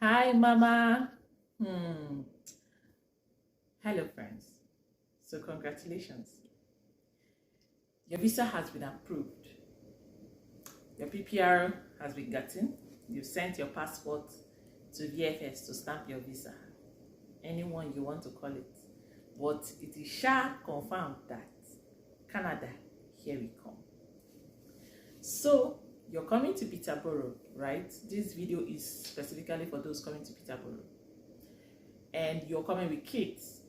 Hi, Mama. Hmm. Hello, friends. So, congratulations. Your visa has been approved. Your PPR has been gotten. You've sent your passport to VFS to stamp your visa. Anyone you want to call it. But it is confirmed that Canada, here we come. So, you're coming to Peterborough, right? This video is specifically for those coming to Peterborough. And you're coming with kids.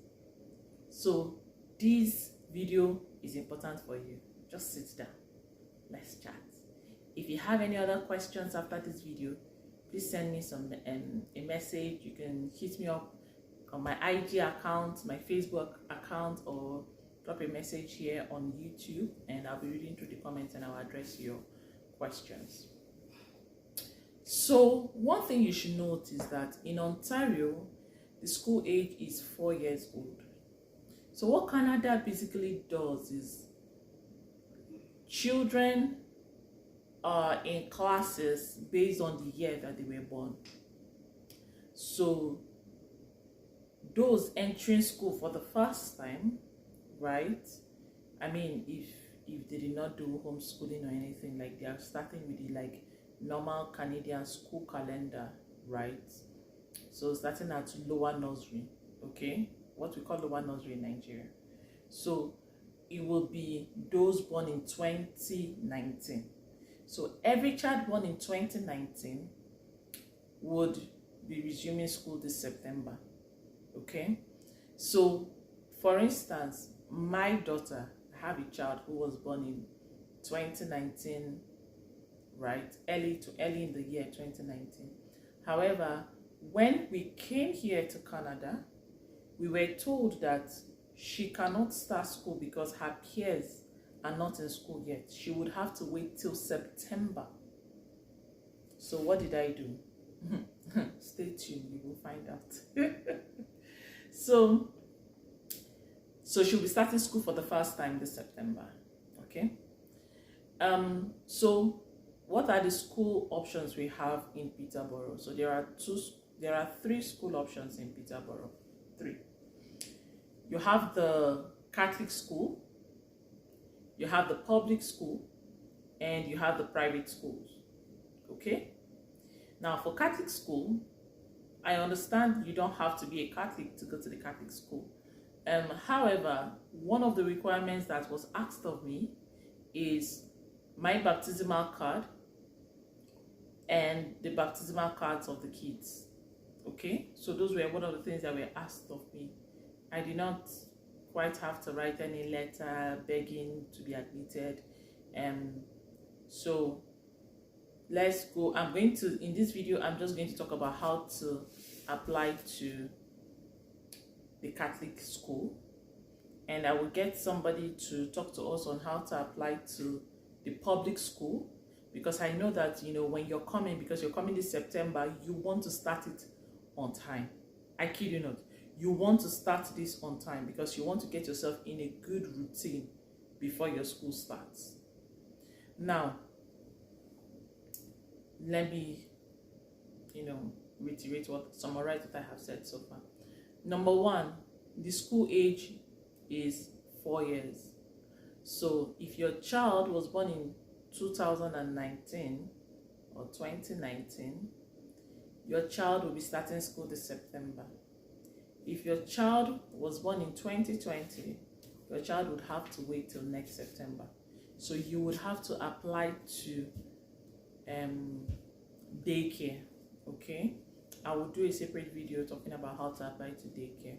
So this video is important for you. Just sit down. Let's chat. If you have any other questions after this video, please send me a message. You can hit me up on my IG account, my Facebook account, or drop a message here on YouTube, and I'll be reading through the comments and I'll address your questions. So one thing you should note is that in Ontario, the school age is 4 years old. So what Canada basically does is children are in classes based on the year that they were born. So those entering school for the first time, right? I mean, if they did not do homeschooling or anything, like they are starting with the like normal Canadian school calendar, right? So starting at lower nursery, okay? What we call lower nursery in Nigeria. So it will be those born in 2019. So every child born in 2019 would be resuming school this September, okay? So for instance, my daughter, I have a child who was born in 2019, right? Early in the year 2019. However, when we came here to Canada, we were told that she cannot start school because her peers are not in school yet. She would have to wait till September. So what did I do? Stay tuned, you will find out. So she'll be starting school for the first time this September. Okay. So what are the school options we have in Peterborough? So there are 3 school options in Peterborough. 3. You have the Catholic school, you have the public school, and you have the private schools. Okay? Now for Catholic school, I understand you don't have to be a Catholic to go to the Catholic school. However, one of the requirements that was asked of me is my baptismal card and the baptismal cards of the kids. Okay, so those were one of the things that were asked of me. I did not quite have to write any letter begging to be admitted. So let's go. In this video, I'm just going to talk about how to apply to the Catholic school. And I will get somebody to talk to us on how to apply to the public school. Because I know that, when you're coming, because you're coming this September, you want to start it on time. I kid you not. You want to start this on time because you want to get yourself in a good routine before your school starts. Now, let me, summarize what I have said so far. Number 1, the school age is 4 years. So if your child was born in 2019 or 2019, your child will be starting school this September. If your child was born in 2020, your child would have to wait till next September. So you would have to apply to daycare, okay? I will do a separate video talking about how to apply to daycare.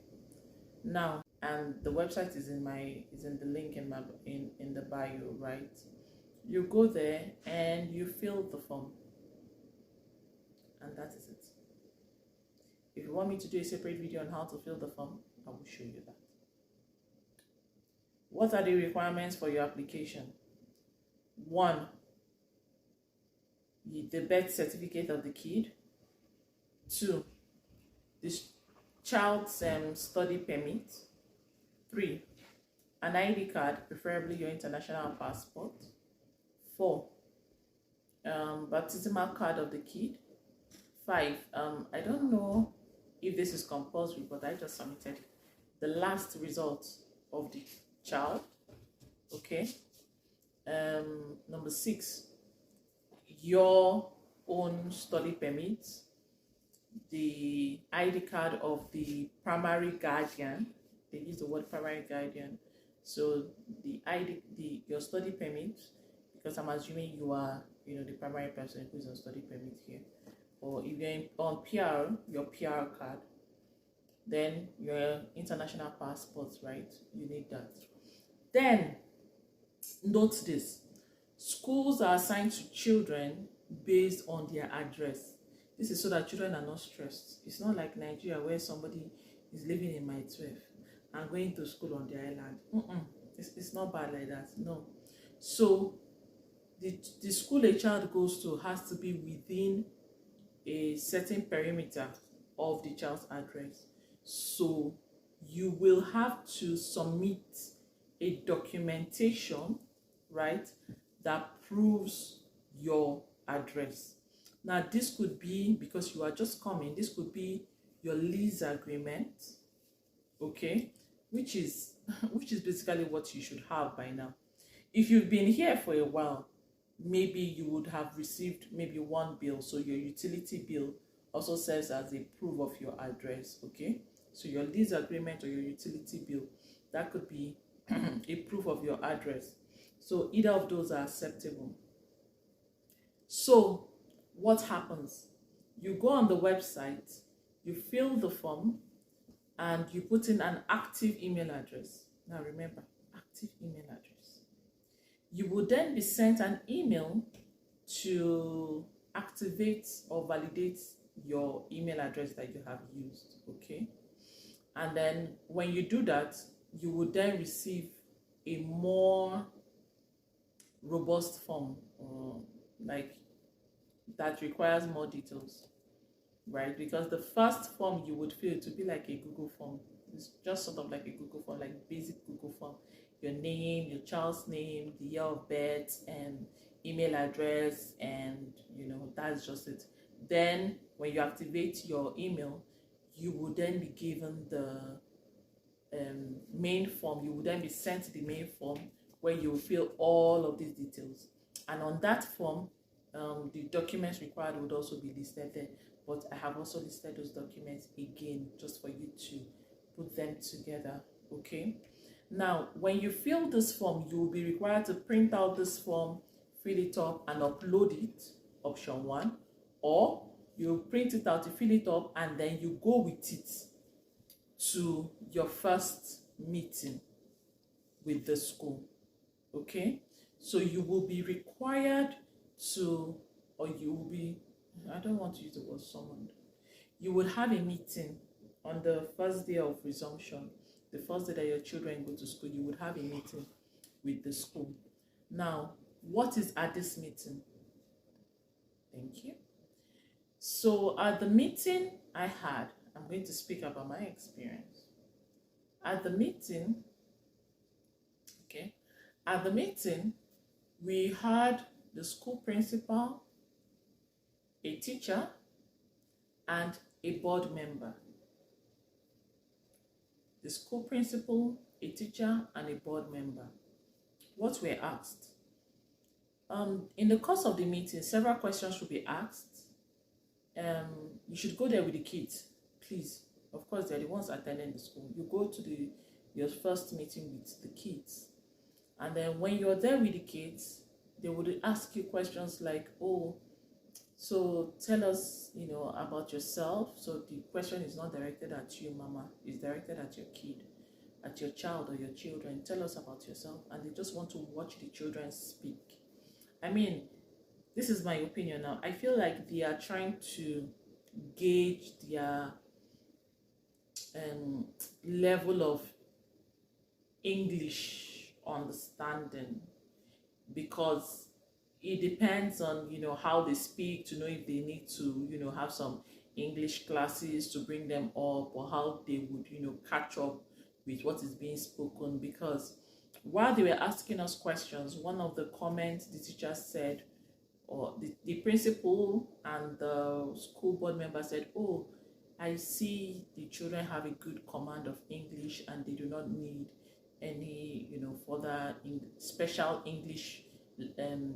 Now, and the website is in the link in the bio, right? You go there and you fill the form. And that is it. If you want me to do a separate video on how to fill the form, I will show you that. What are the requirements for your application? 1, the birth certificate of the kid. 2, the child's study permit. 3, an ID card, preferably your international passport. 4, baptismal card of the kid. 5, I don't know if this is compulsory, but I just submitted the last result of the child. Okay. Number 6, your own study permit, the ID card of the primary guardian. They use the word primary guardian. So the your study permit, because I'm assuming you are, the primary person who's on study permit here. Or if you're on PR, your PR card, then your international passport, right? You need that. Then note this: schools are assigned to children based on their address. This is so that children are not stressed. It's not like Nigeria where somebody is living in my 12 and going to school on the island. It's not bad like that. No. So the school a child goes to has to be within a certain perimeter of the child's address. So you will have to submit a documentation, right, that proves your address. Now this could be, because you are just coming, this could be your lease agreement, okay, which is basically what you should have by now. If you've been here for a while, maybe you would have received maybe one bill. So your utility bill also serves as a proof of your address. Okay, so your lease agreement or your utility bill, that could be a proof of your address. So either of those are acceptable. So what happens? You go on the website, you fill the form, and you put in an active email address. Now remember, active email address. You will then be sent an email to activate or validate your email address that you have used, okay? And then when you do that, you will then receive a more robust form, like that requires more details, right? Because the first form you would fill to be like a Google form. It's just sort of like a Google form, like basic Google form. Your name, your child's name, the year of birth, and email address, and that's just it. Then when you activate your email, you will then be given the main form. You will then be sent the main form where you will fill all of these details, and on that form the documents required would also be listed there, but I have also listed those documents again just for you to put them together. Okay, now when you fill this form, you will be required to print out this form, fill it up and upload it, option 1, or you print it out, you fill it up, and then you go with it to your first meeting with the school. Okay, so you will be required to, or you will be, I don't want to use the word summoned, you will have a meeting on the first day of resumption. The first day that your children go to school, you would have a meeting with the school. Now, what is at this meeting? Thank you. So at the meeting I had, I'm going to speak about my experience. At the meeting, we had the school principal, a teacher, and a board member. The school principal, a teacher, and a board member. What were asked? In the course of the meeting, several questions should be asked. You should go there with the kids, please. Of course, they're the ones attending the school. You go to your first meeting with the kids. And then when you're there with the kids, they would ask you questions like, oh, so tell us, about yourself. So the question is not directed at you, mama. It's directed at your kid, at your child or your children. Tell us about yourself. And they just want to watch the children speak. I mean, this is my opinion now. I feel like they are trying to gauge their level of English understanding, because it depends on how they speak, to know if they need to have some English classes to bring them up, or how they would catch up with what is being spoken. Because while they were asking us questions, one of the comments the teacher said or the principal and the school board member said, oh, I see the children have a good command of English and they do not need any, further special English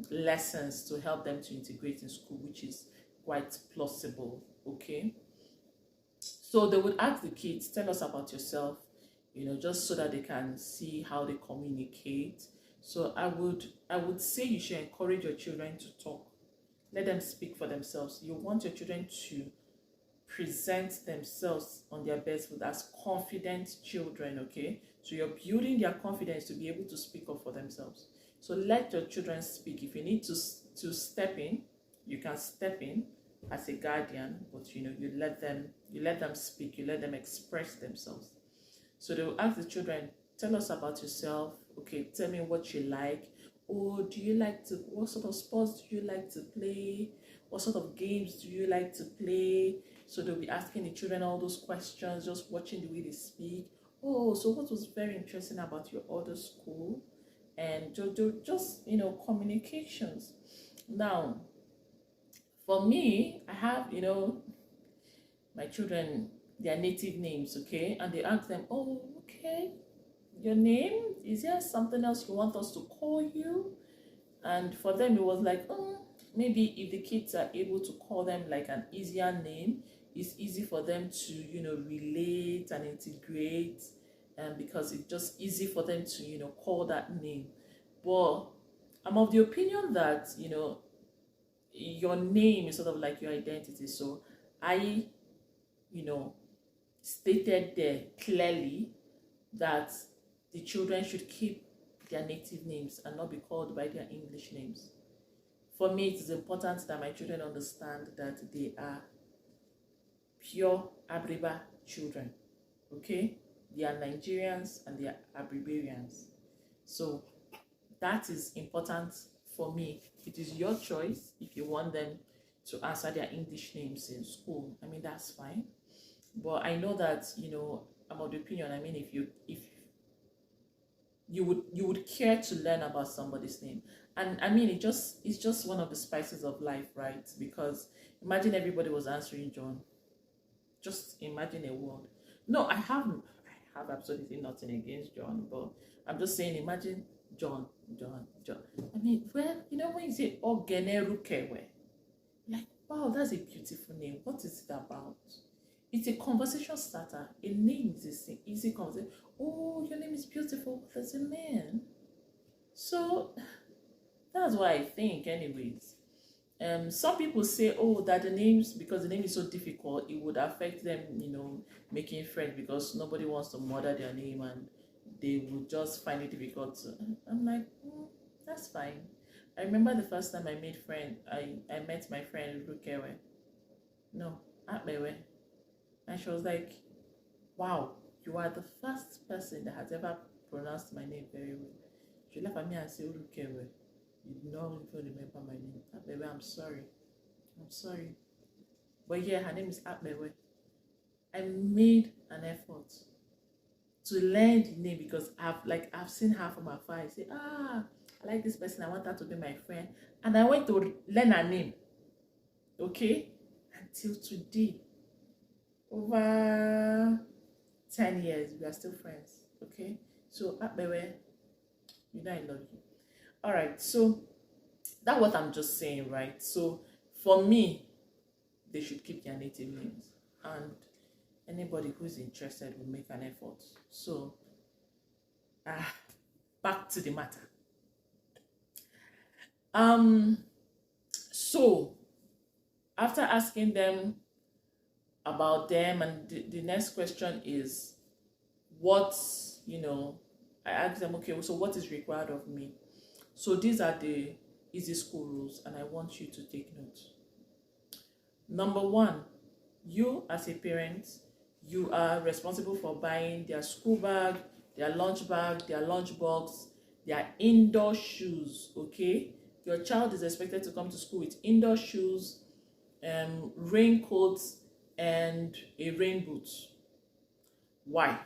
lessons to help them to integrate in school, which is quite plausible. Okay, so they would ask the kids, tell us about yourself, just so that they can see how they communicate. So I would say you should encourage your children to talk. Let them speak for themselves. You want your children to present themselves on their best foot as confident children, okay? So you're building their confidence to be able to speak up for themselves. So let your children speak. If you need to step in, you can step in as a guardian, but you let them speak, you let them express themselves. So they will ask the children, tell us about yourself. Okay, tell me what you like. Oh, what sort of sports do you like to play? What sort of games do you like to play? So they'll be asking the children all those questions, just watching the way they speak. Oh, so what was very interesting about your other school? And just communications. Now, for me, I have, my children, their native names, okay? And they ask them, oh, okay, your name? Is there something else you want us to call you? And for them, it was like, maybe if the kids are able to call them like an easier name, it's easy for them to, relate and integrate, and because it's just easy for them to, call that name. But I'm of the opinion that, your name is sort of like your identity. So I, stated there clearly that the children should keep their native names and not be called by their English names. For me, it is important that my children understand that they are pure Abriba children, okay? They are Nigerians and they are Abribarians. So that is important for me. It is your choice if you want them to answer their English names in school. I mean, that's fine. But I know that, I'm of the opinion, I mean, if you would care to learn about somebody's name. And I mean, it's just one of the spices of life, right? Because imagine everybody was answering John. Just imagine a world. No, I have absolutely nothing against John, but I'm just saying, imagine John. I mean, well, when you say Ogenerukewe, like, wow, that's a beautiful name. What is it about? It's a conversation starter. A name is an easy conversation. Oh, your name is beautiful. What does it mean? So that's what I think, anyways. Some people say, oh, that because the name is so difficult, it would affect them, making friends, because nobody wants to murder their name and they would just find it difficult. I'm like, that's fine. I remember the first time I met my friend Rukewe. No, Atmewe. And she was like, wow, you are the first person that has ever pronounced my name very well. She laughed at me and said, Rukewe. You don't even remember my name. Atmewe, I'm sorry. But yeah, her name is Atmewe. I made an effort to learn the name because I've seen her from afar. I say, I like this person. I want her to be my friend. And I went to learn her name. Okay? Until today. Over 10 years, we are still friends. Okay? So, Atmewe, I love you. All right, so that's what I'm just saying, right? So for me, they should keep their native names, and anybody who's interested will make an effort. So back to the matter. So after asking them about them, and the next question is what, I asked them, okay, so what is required of me? So these are the easy school rules, and I want you to take note. Number one, you as a parent, you are responsible for buying their school bag, their lunch box, their indoor shoes, okay? Your child is expected to come to school with indoor shoes, raincoats, and a rain boot. Why?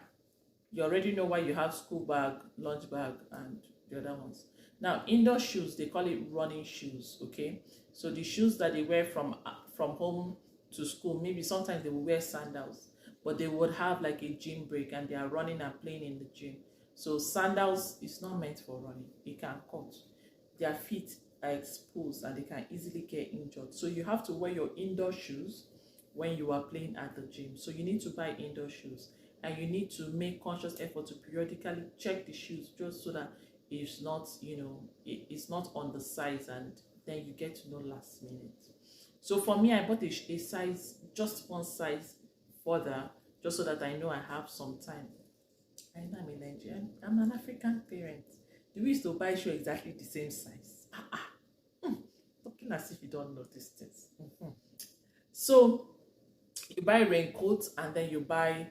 You already know why you have school bag, lunch bag, and the other ones. Now, indoor shoes, they call it running shoes, okay? So the shoes that they wear from home to school, maybe sometimes they will wear sandals, but they would have like a gym break and they are running and playing in the gym. So sandals is not meant for running. It can cut. Their feet are exposed and they can easily get injured. So you have to wear your indoor shoes when you are playing at the gym. So you need to buy indoor shoes, and you need to make conscious effort to periodically check the shoes just so that it's not, it's not on the size, and then you get to know last minute. So for me, I bought a size, just one size further, just so that I know I have some time. I know I'm a Nigerian, I'm an African parent. Do we used to buy shoe exactly the same size? Talking as if you don't notice things. So you buy raincoat, and then you buy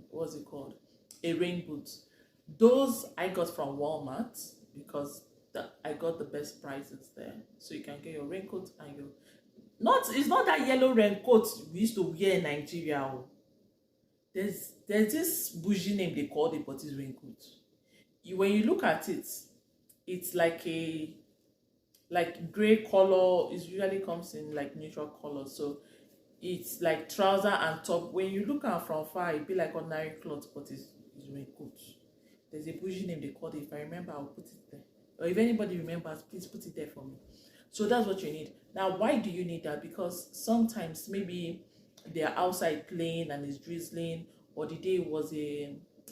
what's it called, a rain boot. Those I got from Walmart because I got the best prices there. So you can get your raincoat and your it's not that yellow raincoat we used to wear in Nigeria. There's this bougie name they called it, but it's raincoat. When you look at it, it's like a gray color. It usually comes in like neutral color. So it's like trouser and top. When you look at from far, it be like ordinary clothes, but it's raincoat. There's a bougie name they called it. If I remember, I'll put it there. Or if anybody remembers, please put it there for me. So that's what you need. Now, why do you need that? Because sometimes maybe they're outside playing and it's drizzling, or the day was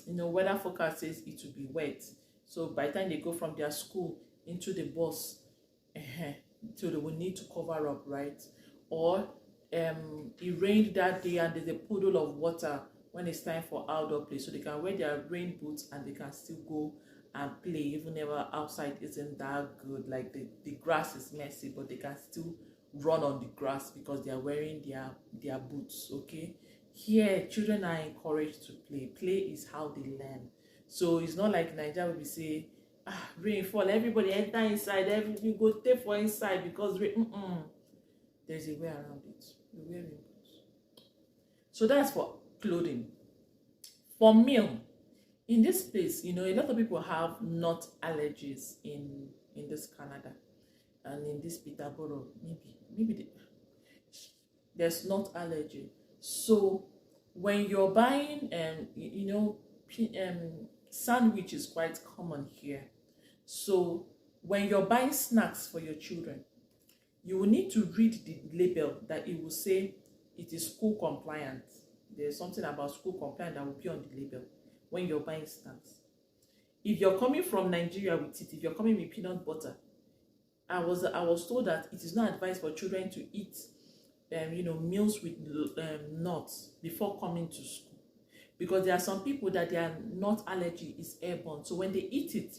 weather forecast says it will be wet. So by the time they go from their school into the bus, so they will need to cover up, right? Or it rained that day and there's a puddle of water when it's time for outdoor play, so they can wear their rain boots and they can still go and play, even if outside isn't that good, like the grass is messy, but they can still run on the grass because they are wearing their boots. Okay, here children are encouraged to play is how they learn. So it's not like Nigeria will be say rain fall, everybody enter inside, you go take for inside because rain. There's a way around it. You wear rain boots. So that's for clothing. For meal, in this place, a lot of people have nut allergies in this Canada and in this Peterborough. Maybe there's nut allergy. So when you're buying, sandwich is quite common here. So when you're buying snacks for your children, you will need to read the label that it will say it is school compliant. There's something about school compliant that will be on the label when you're buying snacks. If you're coming from Nigeria with it, if you're coming with peanut butter, I was told that it is not advised for children to eat meals with nuts before coming to school, because there are some people that their nut allergy is airborne. So when they eat it,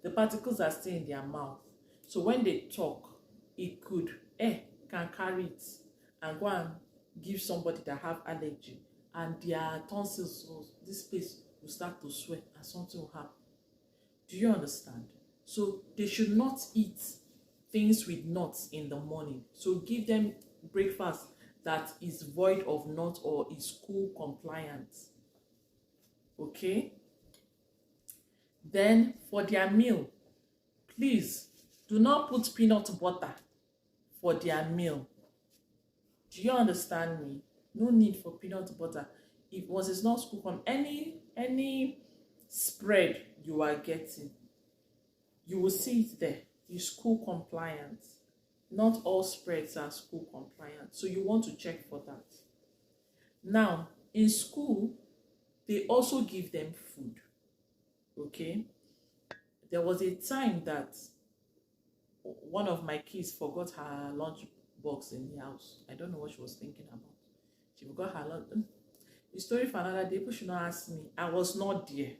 the particles are still in their mouth. So when they talk, it can carry it and go and give somebody that have allergy, and their tonsils, or this place will start to sweat and something will happen. Do you understand? So they should not eat things with nuts in the morning. So give them breakfast that is void of nuts or is school compliant. Okay? Then for their meal, please do not put peanut butter for their meal. Do you understand me? No need for peanut butter. If once it's not school from any spread you are getting, you will see it there. It's school compliant. Not all spreads are school compliant. So you want to check for that. Now, in school, they also give them food. Okay? There was a time that one of my kids forgot her lunch box in the house. I don't know what she was thinking about. She forgot her lunch. The story for another day. People should not ask me. I was not there.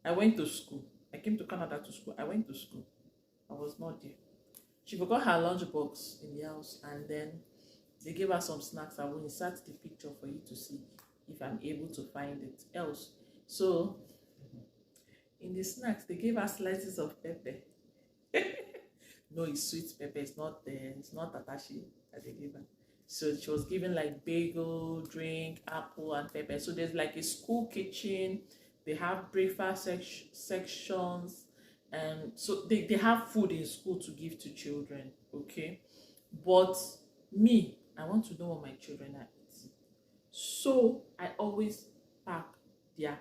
I went to school. I came to Canada to school. I went to school. I was not there. She forgot her lunch box in the house, and then they gave her some snacks. I will insert the picture for you to see if I'm able to find it else. So in the snacks, they gave her slices of pepper. No, it's sweet pepper. It's not tatashi that they gave her. So she was given like bagel, drink, apple, and pepper. So there's like a school kitchen. They have breakfast sections, and so they have food in school to give to children, okay? But me, I want to know what my children are eating. So I always pack their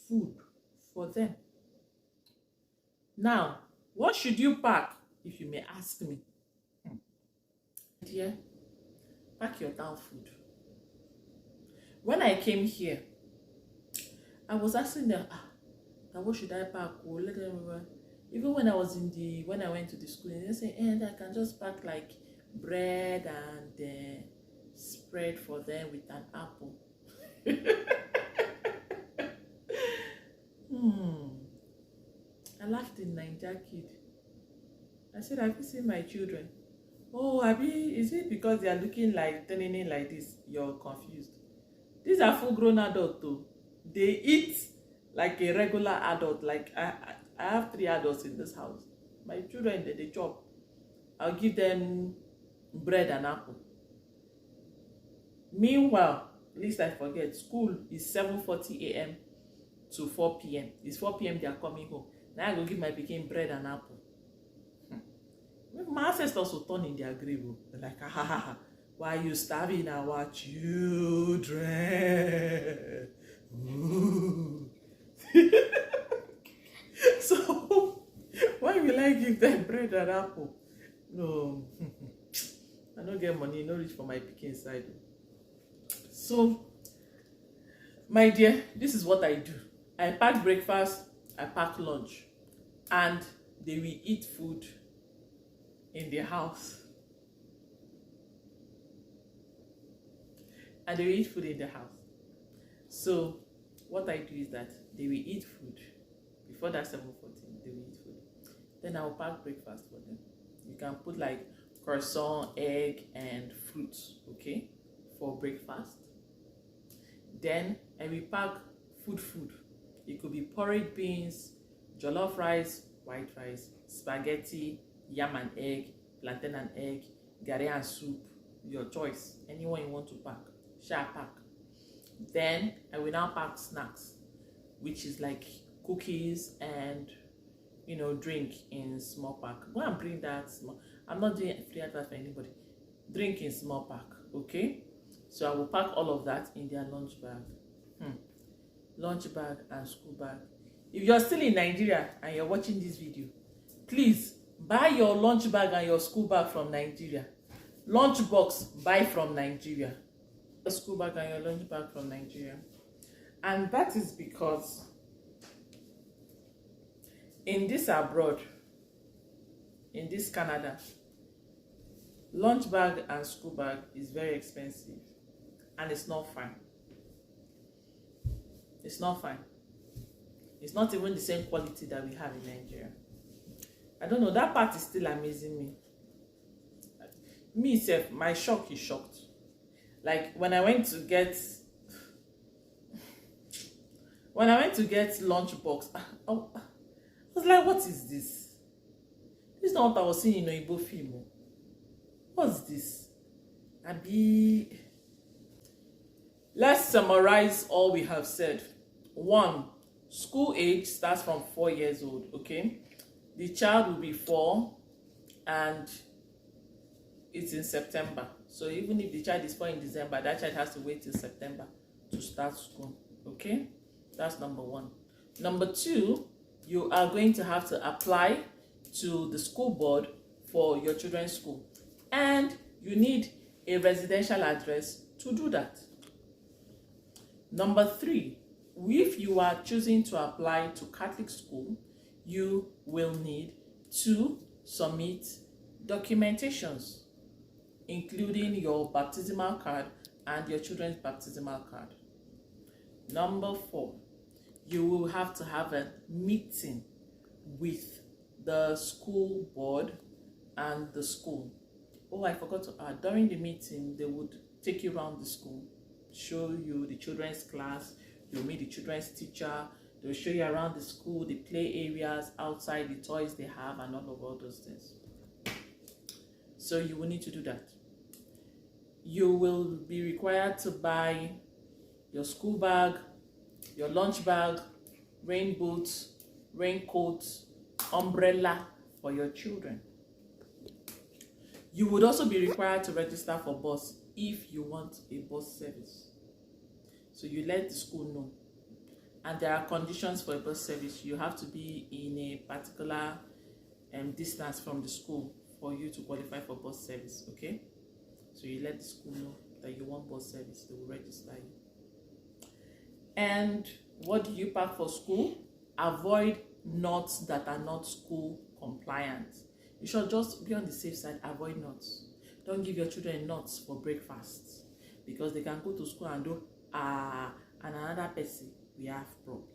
food for them. Now, what should you pack, if you may ask me? Dear, pack your town food. When I came here, I was asking them, now what should I pack? Oh, let them, even when I went to the school, they say, I can just pack like bread and spread for them with an apple. I laughed in Niger Kid. I said, have you seen my children? Oh, Abi, is it because they are looking like, turning in like this? You're confused. These are full-grown adults too. They eat like a regular adult. Like I have 3 adults in this house. My children, they chop. I'll give them bread and apple. Meanwhile, at least I forget, school is 7:40 a.m. to 4 p.m. It's 4 p.m. they are coming home. Now I go give my pikin bread and apple. My ancestors will turn in their grave. They're like, why are you starving our children? So, why will I give them bread and apple? No, I don't get money, no reach for my pikin side. So, my dear, this is what I do. I pack breakfast, I pack lunch, and they will eat food in their house. And they will eat food in the house. So what I do is that they will eat food before that 7:40. They will eat food. Then I'll pack breakfast for them. You can put like croissant, egg, and fruits, okay, for breakfast. Then I will pack food. It could be porridge beans, jollof rice, white rice, spaghetti, yam and egg, plantain and egg, garri and soup, your choice. Anyone you want to pack, shall pack. Then I will now pack snacks, which is like cookies and drink in small pack. Go and bring that small. I'm not doing free advice for anybody. Drink in small pack, okay? So I will pack all of that in their lunch bag. Lunch bag and school bag. If you're still in Nigeria and you're watching this video, please buy your lunch bag and your school bag from Nigeria. Lunch box, buy from Nigeria. Your school bag and your lunch bag from Nigeria. And that is because in this abroad, in this Canada, lunch bag and school bag is very expensive, and it's not fine. It's not fine. It's not even the same quality that we have in Nigeria. I don't know, that part is still amazing me. Me self, my shock is shocked. Like when I went to get lunch box, I was like, what is this? This is not what I was seeing in Oyibo film. What's this? Let's summarize all we have said. 1, school age starts from 4 years old, okay? The child will be 4 and it's in September. So even if the child is 4 in December, that child has to wait till September to start school, okay? That's number 1. Number 2, you are going to have to apply to the school board for your children's school. And you need a residential address to do that. Number 3, if you are choosing to apply to Catholic school, you will need to submit documentations, including your baptismal card and your children's baptismal card. Number 4, you will have to have a meeting with the school board and the school. Oh, I forgot to add, during the meeting, they would take you around the school, show you the children's class, you'll meet the children's teacher, they'll show you around the school, the play areas, outside, the toys they have, and all those things. So you will need to do that. You will be required to buy your school bag, your lunch bag, rain boots, raincoats, umbrella for your children. You would also be required to register for bus if you want a bus service. So you let the school know. And there are conditions for a bus service. You have to be in a particular distance from the school for you to qualify for bus service, okay? So you let the school know that you want bus service, they will register you. And what do you pack for school? Avoid nuts that are not school compliant. You should just be on the safe side, avoid nuts. Don't give your children nuts for breakfast because they can go to school and do and another person we have problem.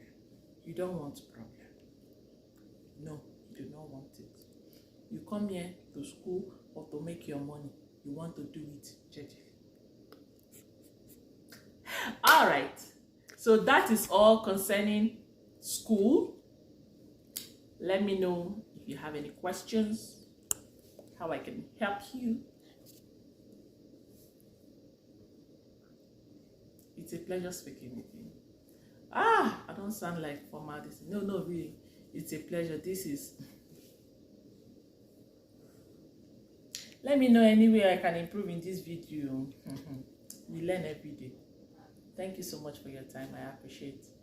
You don't want problem. No, you do not want it. You come here to school or to make your money. You want to do it gently. All right. So that is all concerning school. Let me know if you have any questions, how I can help you. It's a pleasure speaking with you. I don't sound like formality. No, really. It's a pleasure. This is... Let me know any way I can improve in this video. We learn every day. Thank you so much for your time. I appreciate it.